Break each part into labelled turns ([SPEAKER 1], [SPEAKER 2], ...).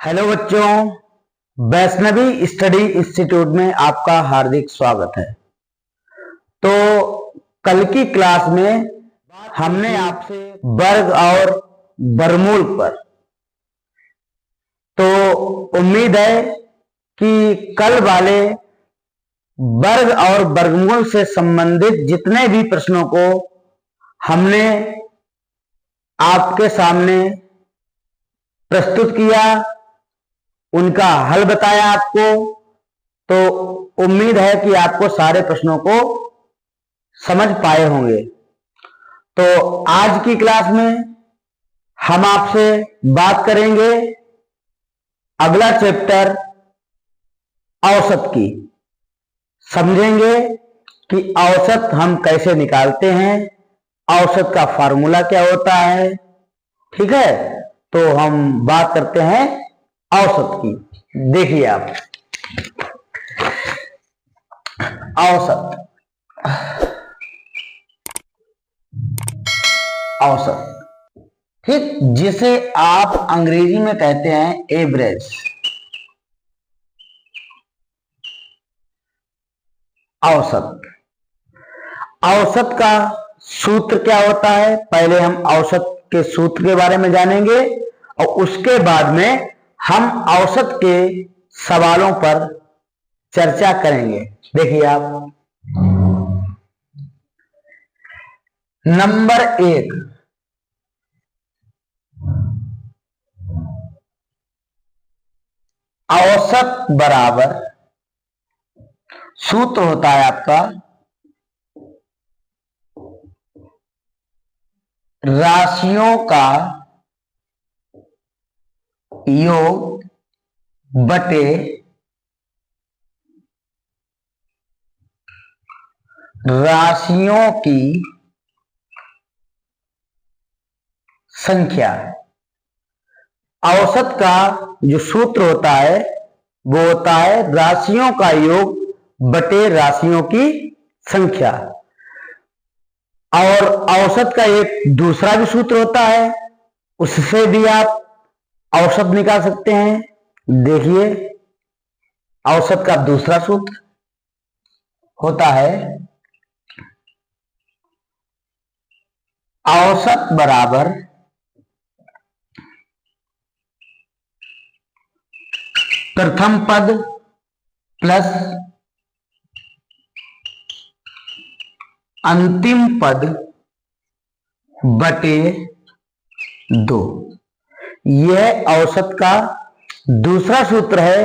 [SPEAKER 1] Hello बच्चों, Vaishnavi study institute में आपका हार्दिक स्वागत है। तो कल की क्लास में हमने आपसे वर्ग और वर्गमूल पर, तो उम्मीद है कि कल वाले वर्ग और वर्गमूल से संबंधित जितने भी प्रश्नों को हमने आपके सामने प्रस्तुत किया, उनका हल बताया आपको, तो उम्मीद है कि आपको सारे प्रश्नों को समझ पाए होंगे। तो आज की क्लास में हम आपसे बात करेंगे अगला चैप्टर औसत की। समझेंगे कि औसत हम कैसे निकालते हैं, औसत का फार्मूला क्या होता है। ठीक है, तो हम बात करते हैं औसत की। देखिए आप, औसत औसत ठीक, जिसे आप अंग्रेजी में कहते हैं एवरेज। औसत औसत का सूत्र क्या होता है, पहले हम औसत के सूत्र के बारे में जानेंगे और उसके बाद में हम औसत के सवालों पर चर्चा करेंगे। देखिए आप, नंबर 1, औसत बराबर सूत्र होता है आपका राशियों का योग बटे राशियों की संख्या। औसत का जो सूत्र होता है वो होता है राशियों का योग बटे राशियों की संख्या। और औसत का एक दूसरा भी सूत्र होता है, उससे भी आप औसत निकाल सकते हैं। देखिए, औसत का दूसरा सूत्र होता है औसत बराबर प्रथम पद प्लस अंतिम पद बटे 2। यह औसत का दूसरा सूत्र है,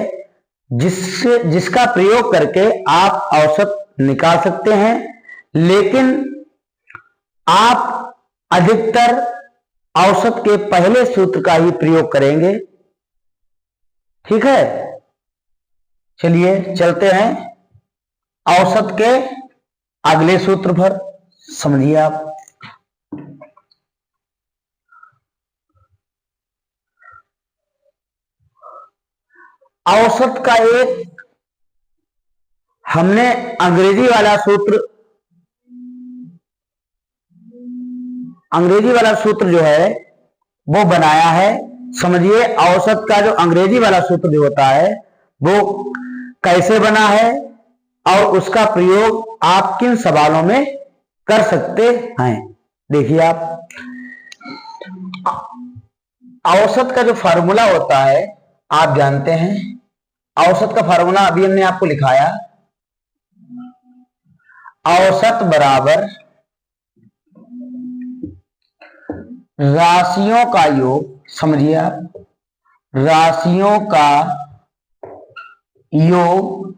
[SPEAKER 1] जिसका प्रयोग करके आप औसत निकाल सकते हैं। लेकिन आप अधिकतर औसत के पहले सूत्र का ही प्रयोग करेंगे। ठीक है, चलिए चलते हैं औसत के अगले सूत्र पर। समझिए आप, औसत का एक हमने अंग्रेजी वाला सूत्र जो है वो बनाया है। समझिए, औसत का जो अंग्रेजी वाला सूत्र जो होता है वो कैसे बना है और उसका प्रयोग आप किन सवालों में कर सकते हैं। देखिए आप, औसत का जो फार्मूला होता है आप जानते हैं। औसत का फार्मूला अभी हमने आपको लिखाया, औसत बराबर राशियों का योग। समझिए आप, राशियों का योग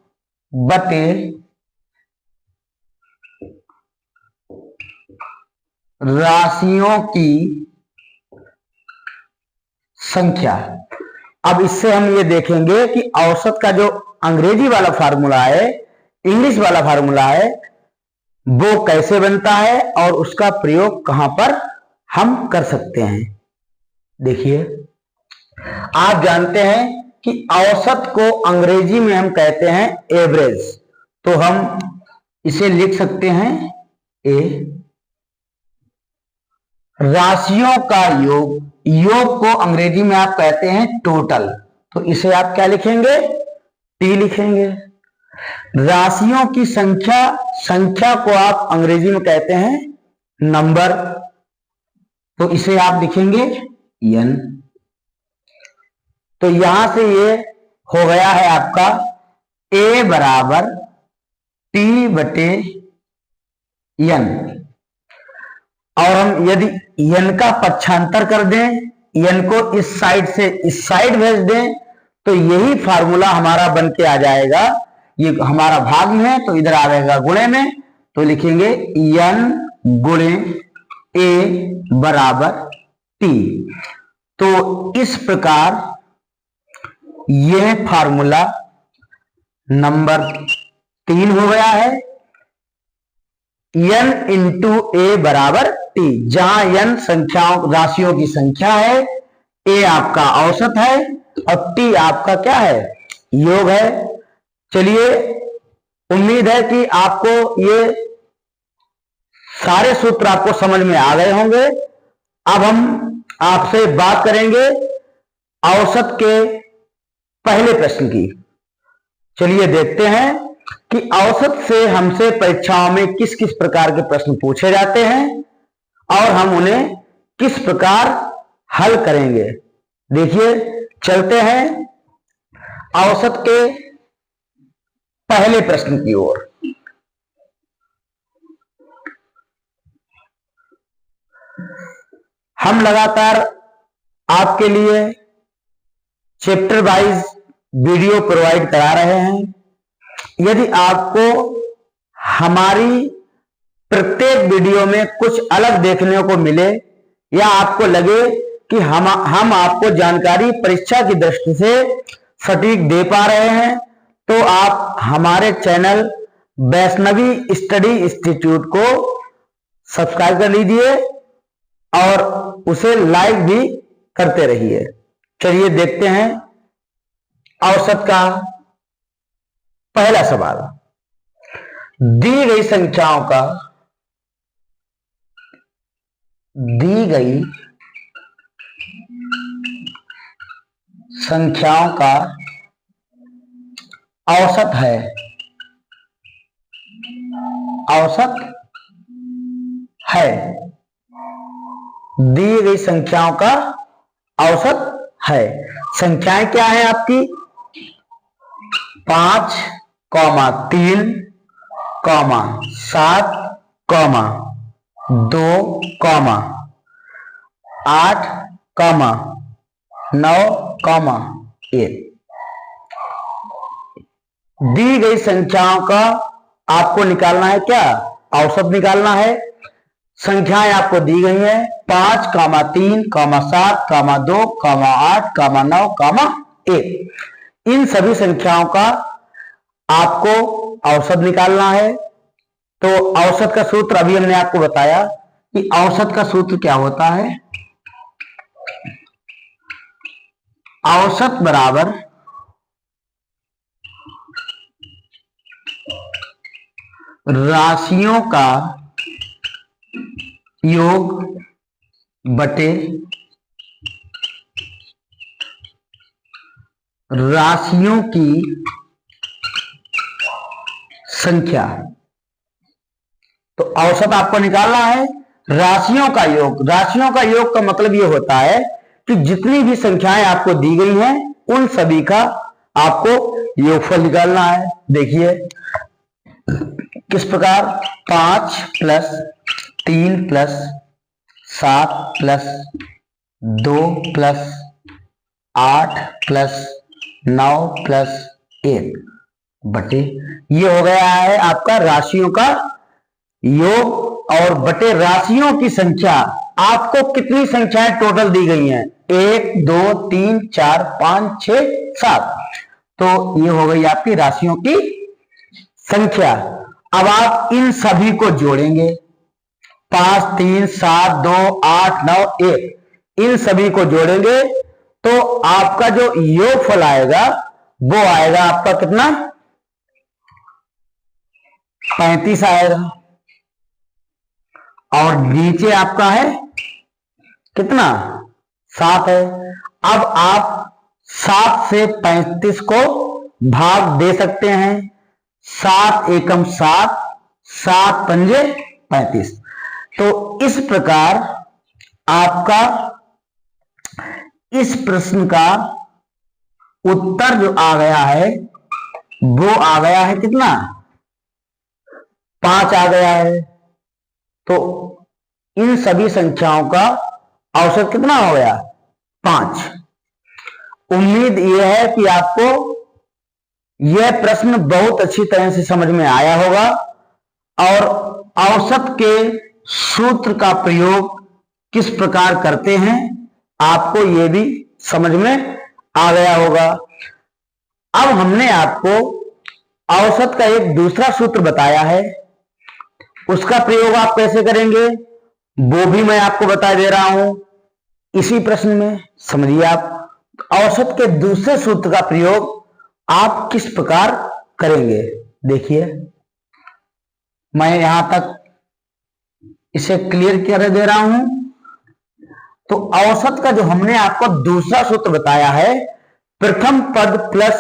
[SPEAKER 1] बटे राशियों की संख्या। अब इससे हम ये देखेंगे कि औसत का जो अंग्रेजी वाला फार्मूला है, इंग्लिश वाला फार्मूला है, वो कैसे बनता है और उसका प्रयोग कहां पर हम कर सकते हैं। देखिए, आप जानते हैं कि औसत को अंग्रेजी में हम कहते हैं एवरेज, तो हम इसे लिख सकते हैं ए। राशियों का योग, योग को अंग्रेजी में आप कहते हैं टोटल, तो इसे आप क्या लिखेंगे, टी लिखेंगे। राशियों की संख्या को आप अंग्रेजी में कहते हैं नंबर, तो इसे आप लिखेंगे n। तो यहां से ये हो गया है आपका a बराबर T बटे n। और हम यदि n का पक्षांतर कर दें, n को इस साइड से इस साइड भेज दें, तो यही फार्मूला हमारा बन के आ जाएगा। ये हमारा भाग में है तो इधर आ जाएगा गुणे में, तो लिखेंगे n गुणे a बराबर t। तो इस प्रकार यह फार्मूला नंबर 3 हो गया है, n इंटू ए बराबर t, जहां n राशियों की संख्या है, a आपका औसत है और t आपका क्या है, योग है। चलिए, उम्मीद है कि आपको ये सारे सूत्र आपको समझ में आ गए होंगे। अब हम आपसे बात करेंगे औसत के पहले प्रश्न की। चलिए देखते हैं कि औसत से हमसे परीक्षाओं में किस किस प्रकार के प्रश्न पूछे जाते हैं और हम उन्हें किस प्रकार हल करेंगे। देखिए, चलते हैं औसत के पहले प्रश्न की ओर। हम लगातार आपके लिए चैप्टर वाइज वीडियो प्रोवाइड करा रहे हैं। यदि आपको हमारी प्रत्येक वीडियो में कुछ अलग देखने को मिले या आपको लगे कि हम आपको जानकारी परीक्षा की दृष्टि से सटीक दे पा रहे हैं, तो आप हमारे चैनल वैष्णवी स्टडी इंस्टीट्यूट को सब्सक्राइब कर लीजिए और उसे लाइक भी करते रहिए। चलिए देखते हैं औसत का पहला सवाल। दी गई संख्याओं का औसत है, दी गई संख्याओं का औसत है। संख्याएं क्या है आपकी, 5, 3, 7, 2, 8, 9, 1। दी गई संख्याओं का आपको निकालना है, क्या औसत निकालना है। संख्याएं आपको दी गई हैं 5, 3, 7, 2, 8, 9, 1। इन सभी संख्याओं का आपको औसत निकालना है। तो औसत का सूत्र अभी हमने आपको बताया कि औसत का सूत्र क्या होता है। औसत बराबर राशियों का योग बटे राशियों की संख्या। तो औसत आपको निकालना है राशियों का योग। राशियों का योग का मतलब यह होता है कि जितनी भी संख्याएं आपको दी गई हैं उन सभी का आपको योगफल निकालना है। देखिए किस प्रकार, 5 + 3 + 7 + 2 + 8 + 9 + 1 बटे, ये हो गया है आपका राशियों का योग और बटे राशियों की संख्या। आपको कितनी संख्याएं टोटल दी गई हैं, 1, 2, 3, 4, 5, 6, 7। तो ये हो गई आपकी राशियों की संख्या। अब आप इन सभी को जोड़ेंगे, 5, 3, 7, 2, 8, 9, 1, इन सभी को जोड़ेंगे तो आपका जो योगफल आएगा वो आएगा आपका कितना, 35 आएगा। और नीचे आपका है कितना, 7 है। अब आप 7 से 35 को भाग दे सकते हैं। 7 एकम 7, 7 पंजे 35। तो इस प्रकार आपका इस प्रश्न का उत्तर जो आ गया है वो आ गया है कितना, 5 आ गया है। तो इन सभी संख्याओं का औसत कितना हो गया, 5। उम्मीद यह है कि आपको यह प्रश्न बहुत अच्छी तरह से समझ में आया होगा और औसत के सूत्र का प्रयोग किस प्रकार करते हैं आपको यह भी समझ में आ गया होगा। अब हमने आपको औसत का एक दूसरा सूत्र बताया है, उसका प्रयोग आप कैसे करेंगे वो भी मैं आपको बता दे रहा हूं इसी प्रश्न में। समझिए, आप औसत के दूसरे सूत्र का प्रयोग आप किस प्रकार करेंगे। देखिए, मैं यहां तक इसे क्लियर कर दे रहा हूं। तो औसत का जो हमने आपको दूसरा सूत्र बताया है, प्रथम पद प्लस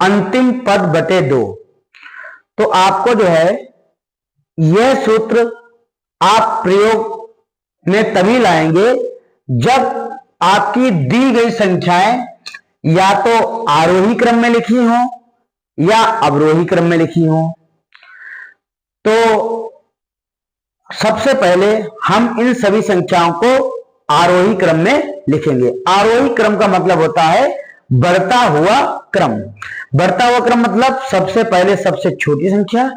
[SPEAKER 1] अंतिम पद बटे 2। तो आपको जो है यह सूत्र आप प्रयोग में तभी लाएंगे जब आपकी दी गई संख्याएं या तो आरोही क्रम में लिखी हो या अवरोही क्रम में लिखी हो। तो सबसे पहले हम इन सभी संख्याओं को आरोही क्रम में लिखेंगे। आरोही क्रम का मतलब होता है बढ़ता हुआ क्रम। बढ़ता हुआ क्रम मतलब सबसे पहले सबसे छोटी संख्या,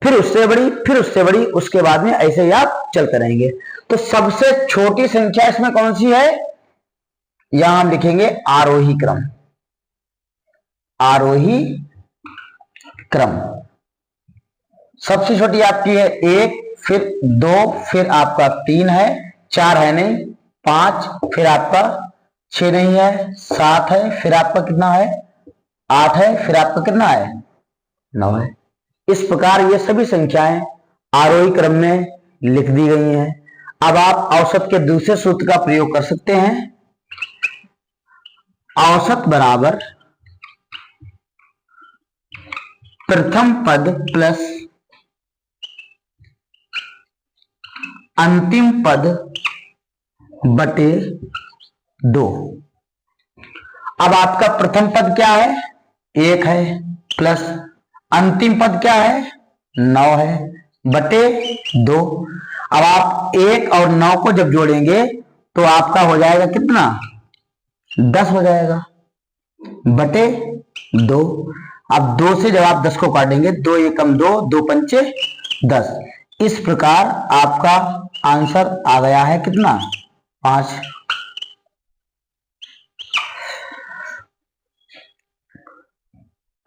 [SPEAKER 1] फिर उससे बड़ी, फिर उससे बड़ी, उसके बाद में ऐसे ही आप चलते रहेंगे। तो सबसे छोटी संख्या इसमें कौन सी है, यहां हम लिखेंगे आरोही क्रम। आरोही क्रम सबसे छोटी आपकी है 1, फिर 2, फिर आपका 3 है, 4 है नहीं, 5, फिर आपका 6 नहीं है, 7 है, फिर आपका कितना है 8 है, फिर आपका कितना है 9 है। इस प्रकार ये सभी संख्याएं आरोही क्रम में लिख दी गई हैं। अब आप औसत के दूसरे सूत्र का प्रयोग कर सकते हैं। औसत बराबर प्रथम पद प्लस अंतिम पद बटे 2। अब आपका प्रथम पद क्या है, 1 है, प्लस अंतिम पद क्या है 9 है, बटे 2। अब आप 1 और 9 को जब जोड़ेंगे तो आपका हो जाएगा कितना, 10 हो जाएगा, बटे 2। अब 2 से जब आप 10 को काटेंगे, 2 एकम 2, 2 पंचे 10। इस प्रकार आपका आंसर आ गया है कितना, 5।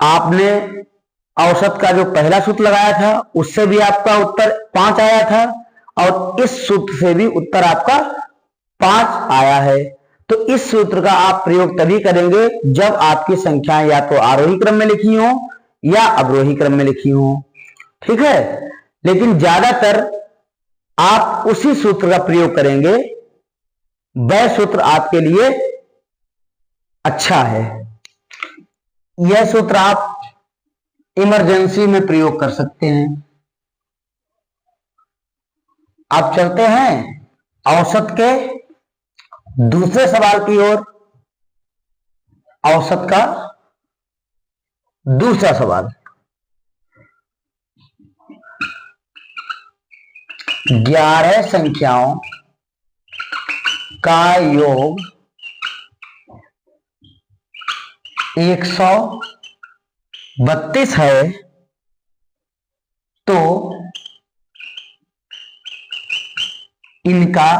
[SPEAKER 1] आपने औसत का जो पहला सूत्र लगाया था उससे भी आपका उत्तर 5 आया था और इस सूत्र से भी उत्तर आपका 5 आया है। तो इस सूत्र का आप प्रयोग तभी करेंगे जब आपकी संख्याएं या तो आरोही क्रम में लिखी हो या अवरोही क्रम में लिखी हो, ठीक है। लेकिन ज्यादातर आप उसी सूत्र का प्रयोग करेंगे, वह सूत्र आपके लिए अच्छा है। यह सूत्र आप इमरजेंसी में प्रयोग कर सकते हैं। आप चलते हैं औसत के दूसरे सवाल की ओर। औसत का दूसरा सवाल, 11 संख्याओं का योग 132 है तो इनका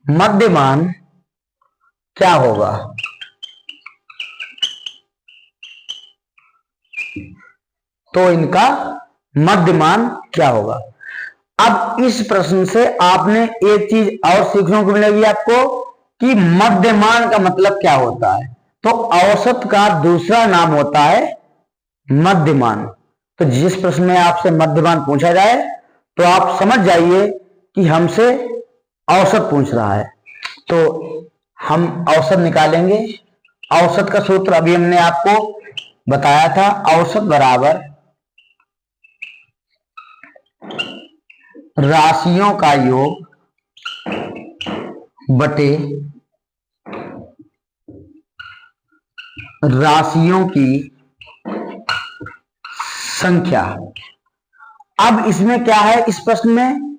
[SPEAKER 1] मध्यमान क्या होगा। तो इनका मध्यमान क्या होगा। अब इस प्रश्न से आपने एक चीज और सीखने को मिलेगी आपको कि मध्यमान का मतलब क्या होता है। तो औसत का दूसरा नाम होता है मध्यमान। तो जिस प्रश्न में आपसे मध्यमान पूछा जाए तो आप समझ जाइए कि हमसे औसत पूछ रहा है। तो हम औसत निकालेंगे। औसत का सूत्र अभी हमने आपको बताया था, औसत बराबर राशियों का योग बटे राशियों की संख्या। अब इसमें क्या है, इस प्रश्न में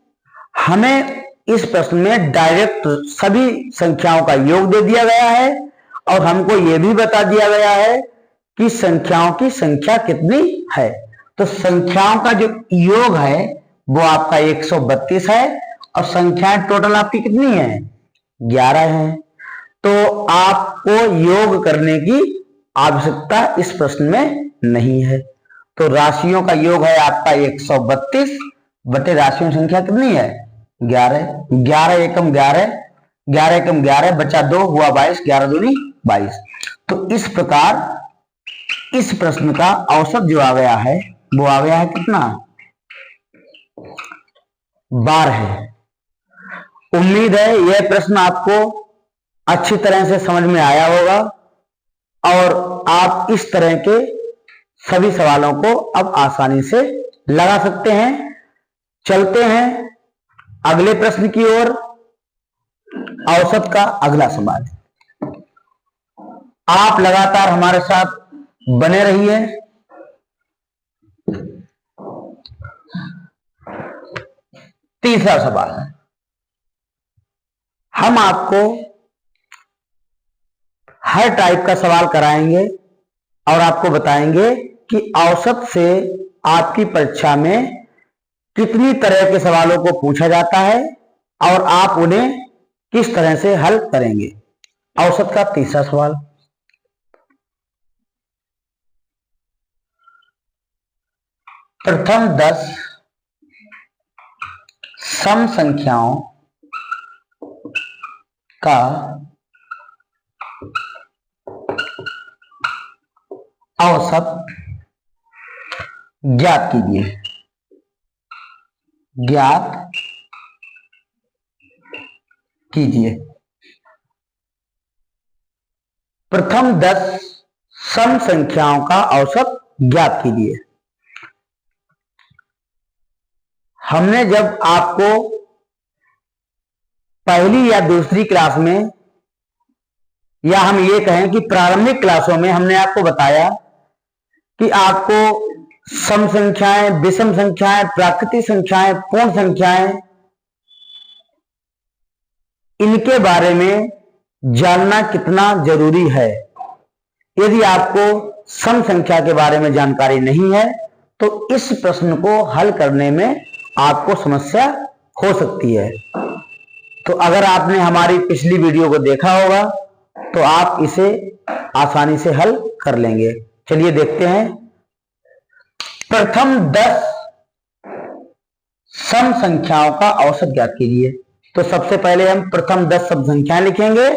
[SPEAKER 1] हमें इस प्रश्न में डायरेक्ट सभी संख्याओं का योग दे दिया गया है और हमको यह भी बता दिया गया है कि संख्याओं की संख्या कितनी है। तो संख्याओं का जो योग है वो आपका 132 है और संख्याएं टोटल आपकी कितनी है, 11 है। तो आपको योग करने की आवश्यकता इस प्रश्न में नहीं है। तो राशियों का योग है आपका 132 बटे राशियों की संख्या कितनी है, 11। 11 एकम 11, 11 एकम 11 बचा 2 हुआ 22, 11 दूनी 22। तो इस प्रकार इस प्रश्न का औसत जो आ गया है वो आ गया है कितना, 12 है। उम्मीद है यह प्रश्न आपको अच्छी तरह से समझ में आया होगा और आप इस तरह के सभी सवालों को अब आसानी से लगा सकते हैं। चलते हैं अगले प्रश्न की ओर। औसत का अगला सवाल, आप लगातार हमारे साथ बने रहिए। तीसरा सवाल, हम आपको हर टाइप का सवाल कराएंगे और आपको बताएंगे कि औसत से आपकी परीक्षा में कितनी तरह के सवालों को पूछा जाता है और आप उन्हें किस तरह से हल करेंगे। औसत का तीसरा सवाल, प्रथम 10 सम संख्याओं का औसत ज्ञात कीजिए। ज्ञात कीजिए। प्रथम 10 सम संख्याओं का औसत ज्ञात कीजिए। हमने जब आपको पहली या दूसरी क्लास में, या हम ये कहें कि प्रारंभिक क्लासों में, हमने आपको बताया कि आपको सम संख्याएं, विषम संख्याएं, प्राकृतिक संख्याएं, पूर्ण संख्याएं, इनके बारे में जानना कितना जरूरी है। यदि आपको सम संख्या के बारे में जानकारी नहीं है तो इस प्रश्न को हल करने में आपको समस्या हो सकती है। तो अगर आपने हमारी पिछली वीडियो को देखा होगा तो आप इसे आसानी से हल कर लेंगे। चलिए देखते हैं। प्रथम 10 सम संख्याओं का औसत ज्ञात कीजिए। तो सबसे पहले हम प्रथम 10 सम संख्याएं लिखेंगे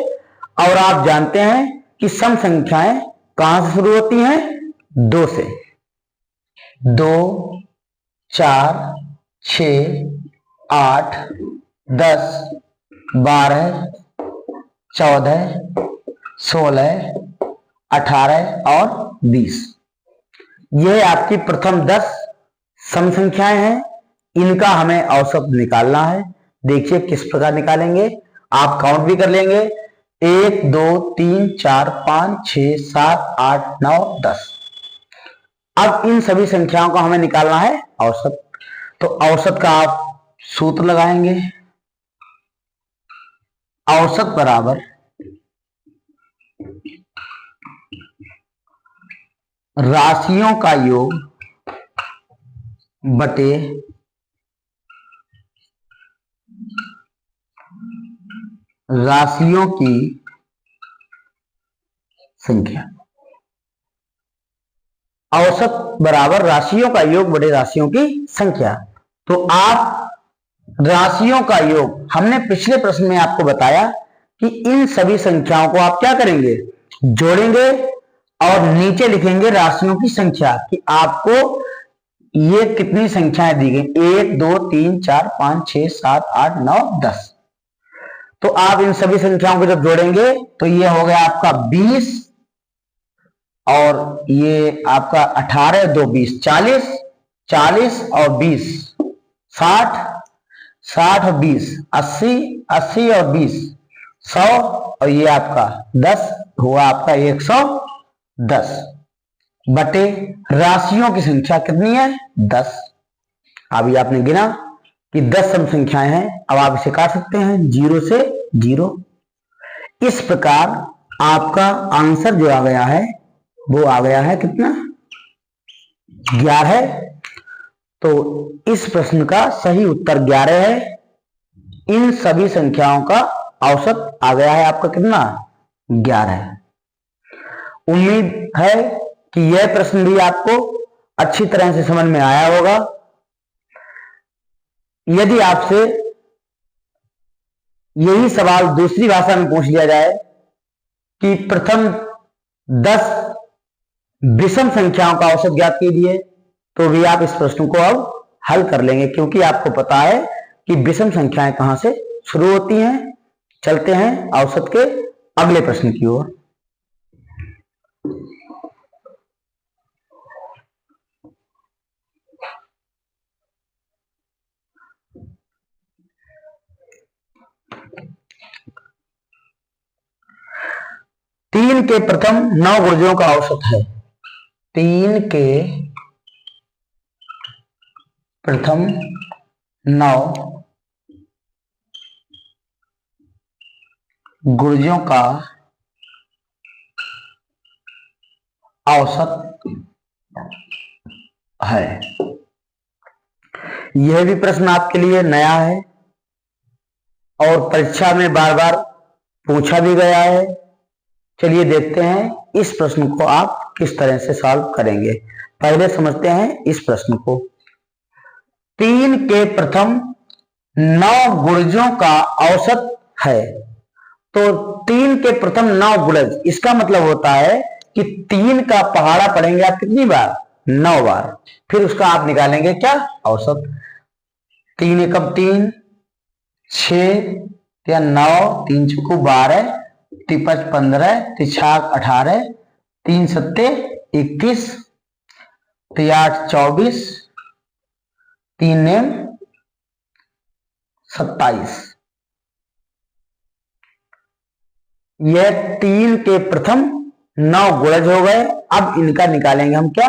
[SPEAKER 1] और आप जानते हैं कि सम संख्याएं कहां से शुरू होती हैं, 2 से। 2, 4, 6, 8, 10, 12, 14, 16, 18 और 20। यह आपकी प्रथम 10 सम संख्याएं हैं। इनका हमें औसत निकालना है। देखिए किस प्रकार निकालेंगे। आप काउंट भी कर लेंगे, 1, 2, 3, 4, 5, 6, 7, 8, 9, 10। अब इन सभी संख्याओं का हमें निकालना है औसत। तो औसत का आप सूत्र लगाएंगे, औसत बराबर राशियों का योग बटे राशियों की संख्या। औसत बराबर राशियों का योग बटे राशियों की संख्या। तो आप राशियों का योग, हमने पिछले प्रश्न में आपको बताया कि इन सभी संख्याओं को आप क्या करेंगे, जोड़ेंगे और नीचे लिखेंगे राशियों की संख्या कि आपको ये कितनी संख्याएं दी गई, 1, 2, 3, 4, 5, 6, 7, 8, 9, 10। तो आप इन सभी संख्याओं को जब जोड़ेंगे तो ये हो गया आपका 20 और ये आपका 18 2 20 40, 40 और 20 60, 60 और 20 80, 80 और 20 100 और ये आपका 10 हुआ आपका 110 बटे राशियों की संख्या कितनी है 10। अभी आपने गिना कि 10 सम संख्याएं हैं, अब आप इसे काट सकते हैं 0 से 0। इस प्रकार आपका आंसर जो आ गया है वो आ गया है कितना 11। तो इस प्रश्न का सही उत्तर 11 है। इन सभी संख्याओं का औसत आ गया है आपका कितना 11। उम्मीद है कि यह प्रश्न भी आपको अच्छी तरह से समझ में आया होगा। यदि आपसे यही सवाल दूसरी भाषा में पूछ लिया जाए कि प्रथम 10 विषम संख्याओं का औसत ज्ञात कीजिए, तो भी आप इस प्रश्न को अब हल कर लेंगे, क्योंकि आपको पता है कि विषम संख्याएं कहां से शुरू होती हैं। चलते हैं औसत के अगले प्रश्न की ओर। तीन के प्रथम 9 गुर्जों का औसत है। 3 के प्रथम 9 गुर्जों का औसत है। यह भी प्रश्न आपके लिए नया है और परीक्षा में बार बार पूछा भी गया है। चलिए देखते हैं इस प्रश्न को आप किस तरह से सॉल्व करेंगे। पहले समझते हैं इस प्रश्न को। 3 के प्रथम 9 गुर्जों का औसत है। तो 3 के प्रथम 9 गुर्ज, इसका मतलब होता है कि 3 का पहाड़ा पढ़ेंगे आप कितनी बार 9 बार, फिर उसका आप निकालेंगे क्या औसत। 3 एकम 3, 6 या 9, 3 चौको 12, 3 5 15, 3 6 18, 3 7 21, 3 8 24, 3 9 27। यह 3 के प्रथम 9 गुणज हो गए। अब इनका निकालेंगे हम क्या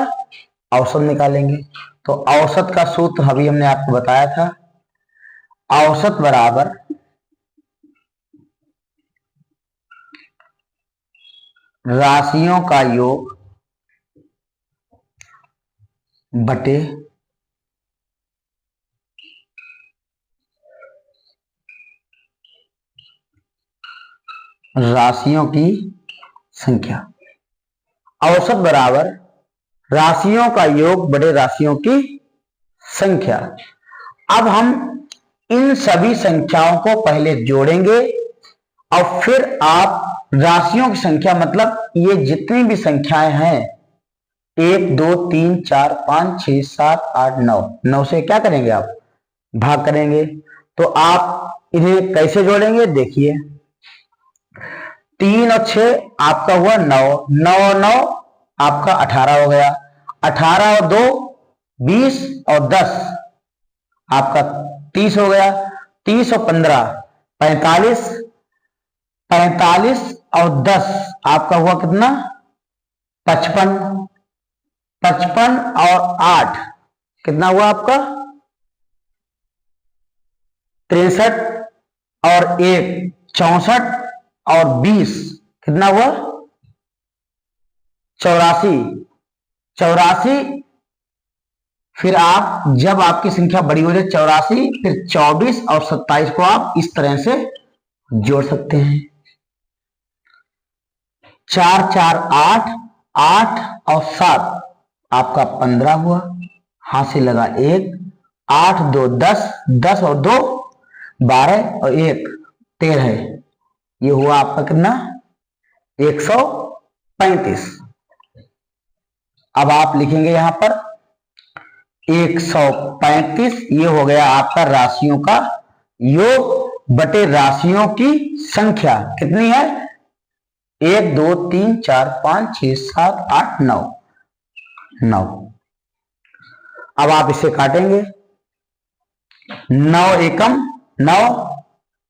[SPEAKER 1] औसत निकालेंगे। तो औसत का सूत्र अभी हमने आपको बताया था। औसत बराबर राशियों का योग बटे राशियों की संख्या। औसत बराबर राशियों का योग बटे राशियों की संख्या। अब हम इन सभी संख्याओं को पहले जोड़ेंगे और फिर आप राशियों की संख्या, मतलब ये जितनी भी संख्याएं हैं 1 2 3 4 5 6 7 8 9, 9 से क्या करेंगे आप भाग करेंगे। तो आप इन्हें कैसे जोड़ेंगे देखिए। 3 और 6 आपका हुआ 9, 9 और 9 आपका 18 हो गया, 18 और 2 20 और 10 आपका 30 हो गया, 30 और 15 45, 45 और 10 आपका हुआ कितना 55, 55 और 8 कितना हुआ आपका 63 और 1 64 और 20 कितना हुआ 84, 84। फिर आप जब आपकी संख्या बड़ी हो जाए 84, फिर 24 और 27 को आप इस तरह से जोड़ सकते हैं। 4 4 8, 8 और 7 आपका 15 हुआ, हाथ से लगा 1, 8 2 10, 10 और 2 12 और 1 13, ये हुआ आपका कितना 135। अब आप लिखेंगे यहां पर 135, ये हो गया आपका राशियों का योग बटे राशियों की संख्या कितनी है? 1 2 3 4 5 6 7 8 9 9। अब आप इसे काटेंगे। 9 एकम 9,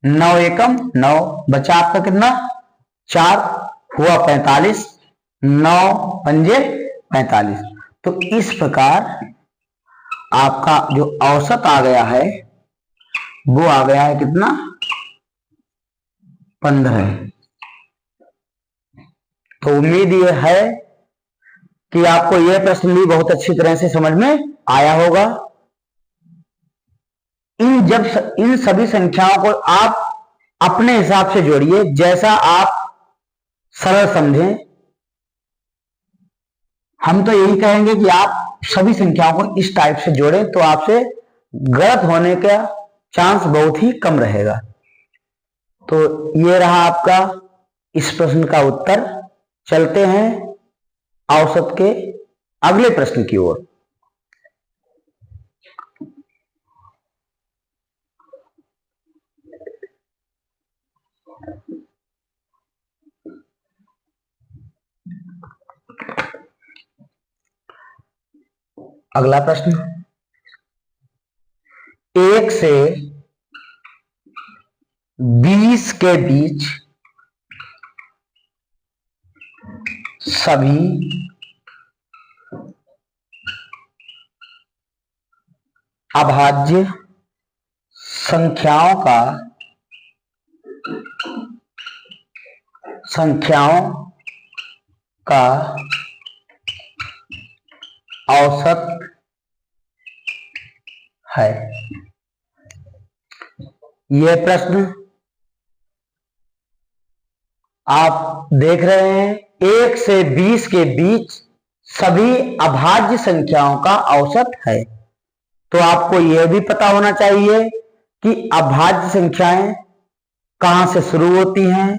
[SPEAKER 1] 9 एकम 9, बचा आपका कितना? 4 हुआ 45, 9 पंजे 45। तो इस प्रकार आपका जो औसत आ गया है वो आ गया है कितना? 15। तो उम्मीद ये है कि आपको यह प्रश्न भी बहुत अच्छी तरह से समझ में आया होगा। इन सभी संख्याओं को आप अपने हिसाब से जोड़िए, जैसा आप सरल समझें। हम तो यही कहेंगे कि आप सभी संख्याओं को इस टाइप से जोड़ें, तो आपसे गलत होने का चांस बहुत ही कम रहेगा। तो ये रहा आपका इस प्रश्न का उत्तर। चलते हैं औसत के अगले प्रश्न की ओर। अगला प्रश्न, 1 से 20 के बीच सभी अभाज्य संख्याओं का औसत है। यह प्रश्न आप देख रहे हैं, 1 से 20 के बीच सभी अभाज्य संख्याओं का औसत है। तो आपको यह भी पता होना चाहिए कि अभाज्य संख्याएं कहां से शुरू होती हैं,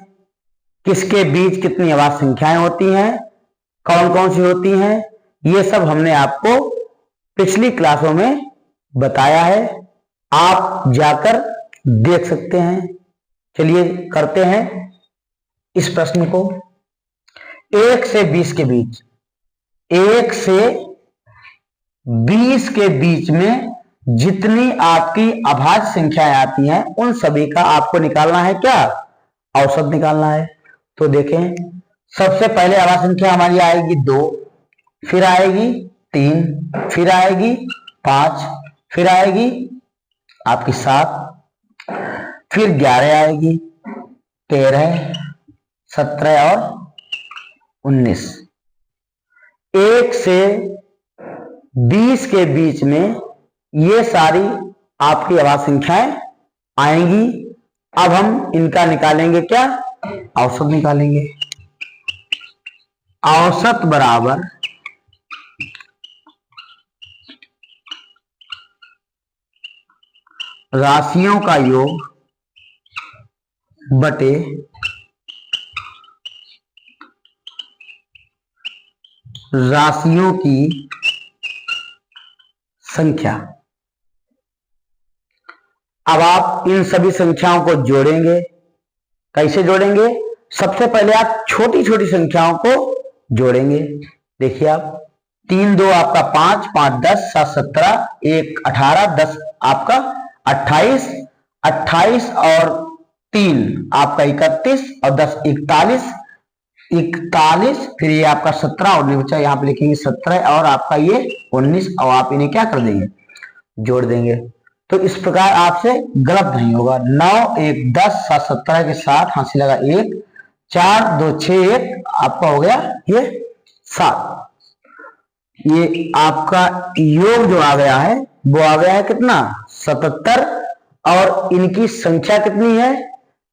[SPEAKER 1] किसके बीच कितनी अभाज्य संख्याएं होती हैं, कौन कौन सी होती हैं, ये सब हमने आपको पिछली क्लासों में बताया है। आप जाकर देख सकते हैं। चलिए करते हैं इस प्रश्न को। 1 से 20 के बीच, 1 से 20 के बीच में जितनी आपकी अभाज्य संख्याएं आती हैं उन सभी का आपको निकालना है क्या? औसत निकालना है। तो देखें, सबसे पहले अभाज्य संख्या हमारी आएगी 2, फिर आएगी 3, फिर आएगी 5, फिर आएगी आपकी 7, फिर 11 आएगी, 13, 17 और 19। 1 से 20 के बीच में ये सारी आपकी अभाज्य संख्याएं आएंगी। अब हम इनका निकालेंगे क्या? औसत निकालेंगे। औसत बराबर राशियों का योग बटे राशियों की संख्या। अब आप इन सभी संख्याओं को जोड़ेंगे। कैसे जोड़ेंगे? सबसे पहले आप छोटी छोटी संख्याओं को जोड़ेंगे। देखिए आप, 3 2 आपका 5, 5 10, 7 17, 1 18, 10 आपका 28, 28 और 3 आपका 31 और 10 41, 41, फिर ये आपका 17 और नहीं बचा, यहाँ पे लिखेंगे 17 और आपका ये 19, और आप इन्हें क्या कर देंगे? जोड़ देंगे। तो इस प्रकार आपसे गलत नहीं होगा। 9 1 10, 7 17 के साथ हंसी लगा 1, 4 2 6 1 आपका हो गया ये 7। ये आपका योग जो आ गया है वो आ गया है कितना? 77। और इनकी संख्या कितनी है?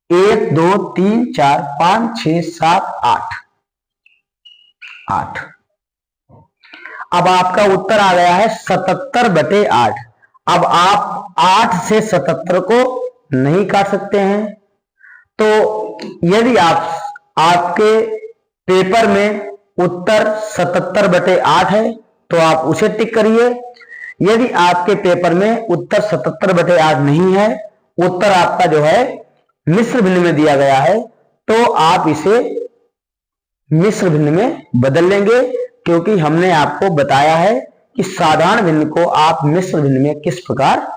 [SPEAKER 1] 1 2 3 4 5 6 7 8 8। अब आपका उत्तर आ गया है 77 बटे 8। अब आप 8 से 77 को नहीं काट सकते हैं। तो यदि आपके पेपर में उत्तर 77 बटे 8 है तो आप उसे टिक करिए। यदि आपके पेपर में उत्तर 77 बटे 8 नहीं है उत्तर आपका जो है मिश्र भिन्न में दिया गया है, तो आप इसे मिश्र भिन्न में बदल लेंगे, क्योंकि हमने आपको बताया है कि साधारण भिन्न को आप मिश्र भिन्न में किस प्रकार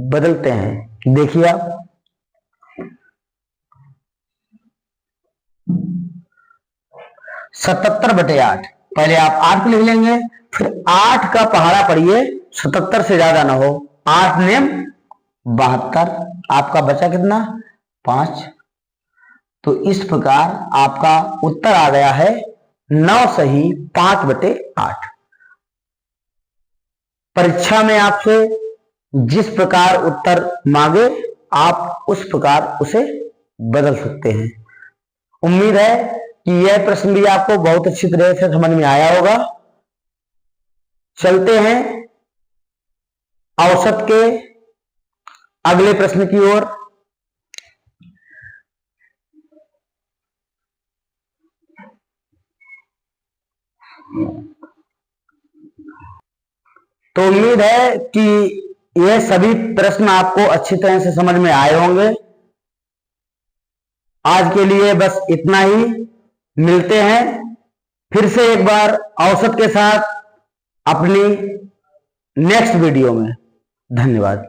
[SPEAKER 1] बदलते हैं। देखिए आप 77/8, पहले आप 8 लिख लेंगे, फिर 8 का पहाड़ा पढ़िए, 77 से ज्यादा ना हो, 8 नेम 72, आपका बचा कितना 5। तो इस प्रकार आपका उत्तर आ गया है 9 सही 5/8। परीक्षा में आपसे जिस प्रकार उत्तर मांगे आप उस प्रकार उसे बदल सकते हैं। उम्मीद है कि यह प्रश्न भी आपको बहुत अच्छी तरह से समझ में आया होगा। चलते हैं औसत के अगले प्रश्न की ओर। तो उम्मीद है कि यह सभी प्रश्न आपको अच्छी तरह से समझ में आए होंगे। आज के लिए बस इतना ही, मिलते हैं फिर से एक बार औसत के साथ अपनी नेक्स्ट वीडियो में। धन्यवाद।